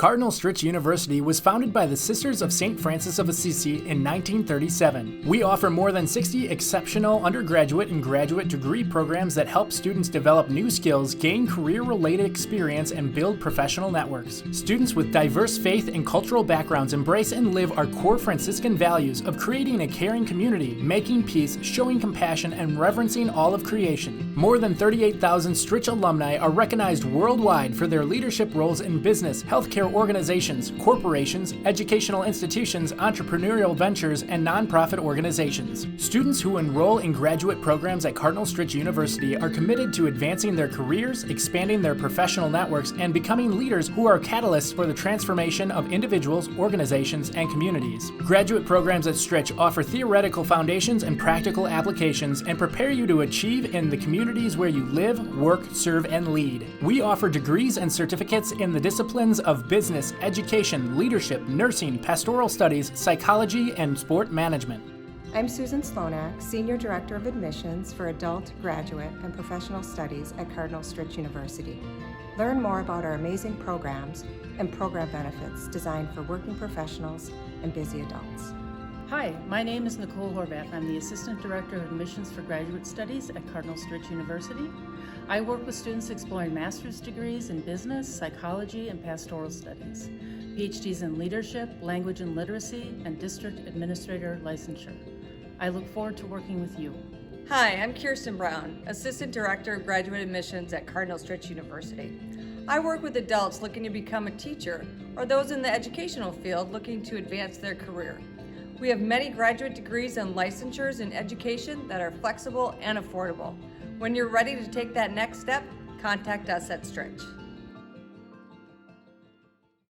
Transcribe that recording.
Cardinal Stritch University was founded by the Sisters of St. Francis of Assisi in 1937. We offer more than 60 exceptional undergraduate and graduate degree programs that help students develop new skills, gain career-related experience, and build professional networks. Students with diverse faith and cultural backgrounds embrace and live our core Franciscan values of creating a caring community, making peace, showing compassion, and reverencing all of creation. More than 38,000 Stritch alumni are recognized worldwide for their leadership roles in business, healthcare organizations, corporations, educational institutions, entrepreneurial ventures, and nonprofit organizations. Students who enroll in graduate programs at Cardinal Stritch University are committed to advancing their careers, expanding their professional networks, and becoming leaders who are catalysts for the transformation of individuals, organizations, and communities. Graduate programs at Stritch offer theoretical foundations and practical applications and prepare you to achieve in the communities where you live, work, serve, and lead. We offer degrees and certificates in the disciplines of business, education, leadership, nursing, pastoral studies, psychology, and sport management. I'm Susan Slonak, Senior Director of Admissions for Adult, Graduate, and Professional Studies at Cardinal Stritch University. Learn more about our amazing programs and program benefits designed for working professionals and busy adults. Hi, my name is Nicole Horvath. I'm the Assistant Director of Admissions for Graduate Studies at Cardinal Stritch University. I work with students exploring master's degrees in business, psychology, and pastoral studies, PhDs in leadership, language and literacy, and district administrator licensure. I look forward to working with you. Hi, I'm Kirsten Brown, Assistant Director of Graduate Admissions at Cardinal Stritch University. I work with adults looking to become a teacher or those in the educational field looking to advance their career. We have many graduate degrees and licensures in education that are flexible and affordable. When you're ready to take that next step, contact us at Stritch.